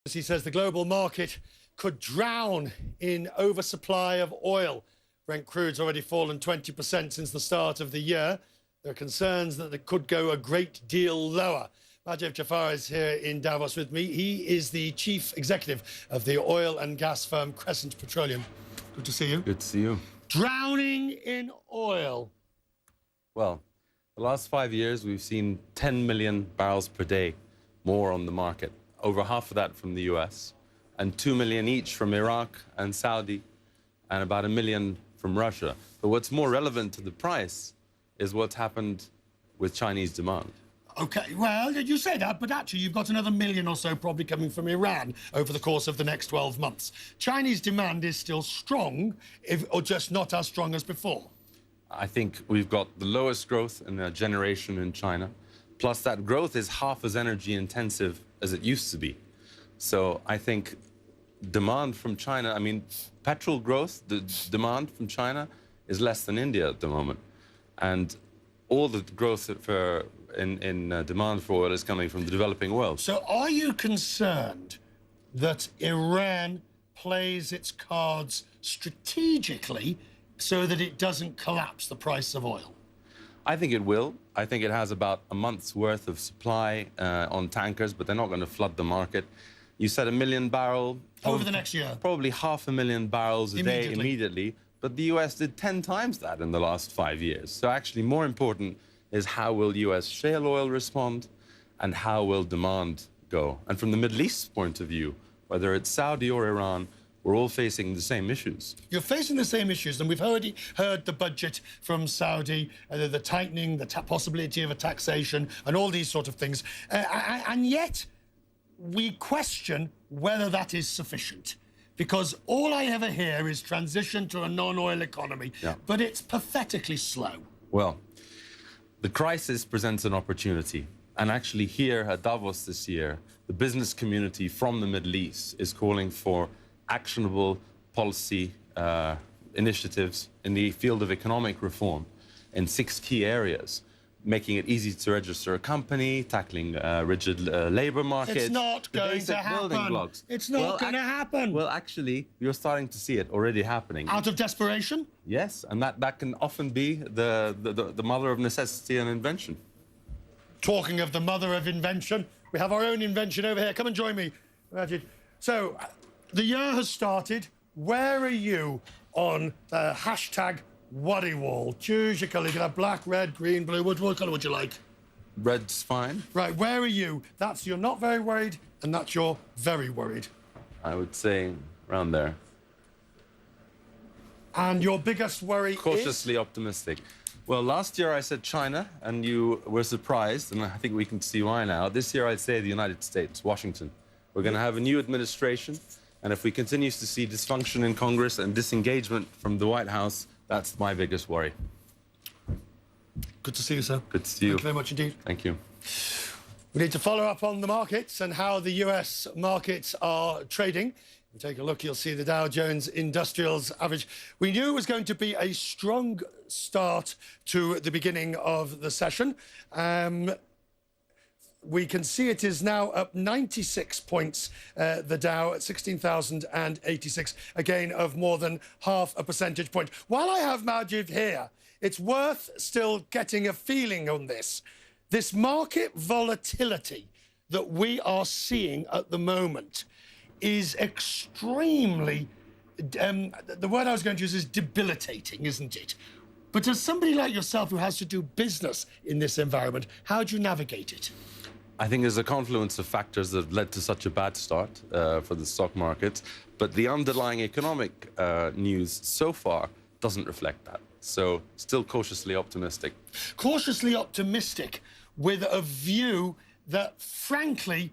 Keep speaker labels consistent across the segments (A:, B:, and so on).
A: He says the global market could drown in oversupply of oil. Brent crude's already fallen 20% since the start of the year. There are concerns that it could go a great deal lower. Majid Jafar is here in Davos with me. He is the chief executive of the oil and gas firm Crescent Petroleum. Good to see you.
B: Good to see you.
A: Drowning in oil.
B: Well, the last 5 years, we've seen 10 million barrels per day more on the market. Over half of that from the US, and 2 million each from Iraq and Saudi, and about 1 million from Russia. But what's more relevant to the price is what's happened with Chinese demand.
A: OK, well, you say that, but actually you've got another 1 million or so probably coming from Iran over the course of the next 12 months. Chinese demand is still strong, or just not as strong as before.
B: I think we've got the lowest growth in a generation in China. Plus, that growth is half as energy intensive as it used to be. So I think demand from China, I mean, petrol growth, the demand from China is less than India at the moment. And all the growth in demand for oil is coming from the developing world.
A: So are you concerned that Iran plays its cards strategically so that it doesn't collapse the price of oil?
B: I think it will. I think it has about a month's worth of supply on tankers, but they're not going to flood the market. You said 1 million barrel...
A: Over the next year.
B: Probably 500,000 barrels a day immediately. But the US did 10 times that in the last 5 years. So actually more important is how will US shale oil respond and how will demand go? And from the Middle East's point of view, whether it's Saudi or Iran, we're all facing the same issues. You're
A: facing the same issues, and we've already heard the budget from Saudi, the tightening, the possibility of a taxation, and all these sort of things. And yet, we question whether that is sufficient. Because all I ever hear is transition to a non-oil economy, but it's pathetically slow.
B: Well, the crisis presents an opportunity. And actually here at Davos this year, the business community from the Middle East is calling for actionable policy initiatives in the field of economic reform in 6 key areas, making it easy to register a company, tackling rigid labor market.
A: It's not going to happen. It's not going to happen.
B: Well, actually, you're starting to see it already happening.
A: Out of desperation?
B: Yes, and that can often be the mother of necessity and invention.
A: Talking of the mother of invention, we have our own invention over here. Come and join me, Majid. So, the year has started. Where are you on the hashtag Worry Wall? Choose your colour. You can have black, red, green, blue. What colour would you like?
B: Red's fine.
A: Right, where are you? That's you're not very worried, and that's you're very worried.
B: I would say around there.
A: And your biggest worry
B: Cautiously optimistic. Well, last year I said China, and you were surprised, and I think we can see why now. This year I'd say the United States, Washington. We're going to have a new administration, and if we continue to see dysfunction in Congress and disengagement from the White House, that's my biggest worry.
A: Good to see you, sir.
B: Good to see you.
A: Thank you very much indeed.
B: Thank you.
A: We need to follow up on the markets and how the US markets are trading. If you take a look, you'll see the Dow Jones Industrials average. We knew it was going to be a strong start to the beginning of the session. We can see it is now up 96 points, the Dow at 16,086, a gain of more than half a percentage point. While I have Majid here, it's worth still getting a feeling on this. This market volatility that we are seeing at the moment is extremely, the word I was going to use is debilitating, isn't it? But as somebody like yourself who has to do business in this environment, how do you navigate it?
B: I think there's a confluence of factors that led to such a bad start for the stock market, but the underlying economic news so far doesn't reflect that. So still cautiously optimistic.
A: Cautiously optimistic with a view that, frankly,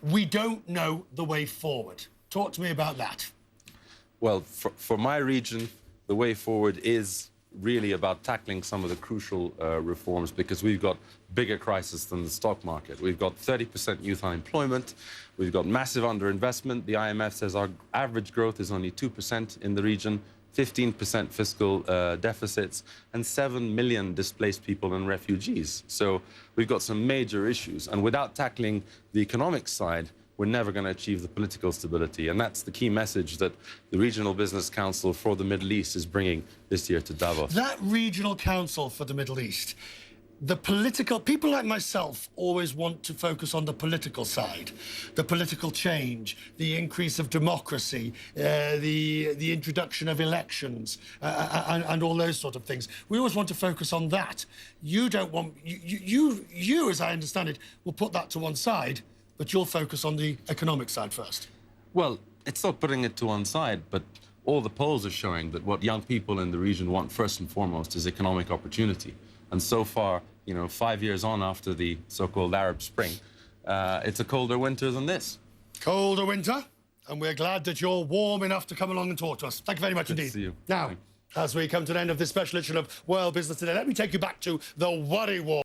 A: we don't know the way forward. Talk to me about that.
B: Well, for my region, the way forward is really about tackling some of the crucial reforms, because we've got bigger crisis than the stock market. We've got 30% youth unemployment. We've got massive underinvestment. The IMF says our average growth is only 2% in the region, 15% fiscal deficits, and 7 million displaced people and refugees. So we've got some major issues. And without tackling the economic side, we're never going to achieve the political stability. And that's the key message that the Regional Business Council for the Middle East is bringing this year to Davos.
A: That regional council for the Middle East, the political, people like myself always want to focus on the political side, the political change, the increase of democracy, the introduction of elections, and all those sort of things. We always want to focus on that. You don't want, you, as I understand it, will put that to one side, but you'll focus on the economic side first.
B: Well, it's not putting it to one side, but all the polls are showing that what young people in the region want first and foremost is economic opportunity. And so far, 5 years on after the so-called Arab Spring, it's a colder winter than this.
A: Colder winter, and we're glad that you're warm enough to come along and talk to us. Thank you very much
B: Good to
A: indeed.
B: see you.
A: Now,
B: Thanks.
A: as we come to the end of this special edition of World Business Today, let me take you back to the worry war.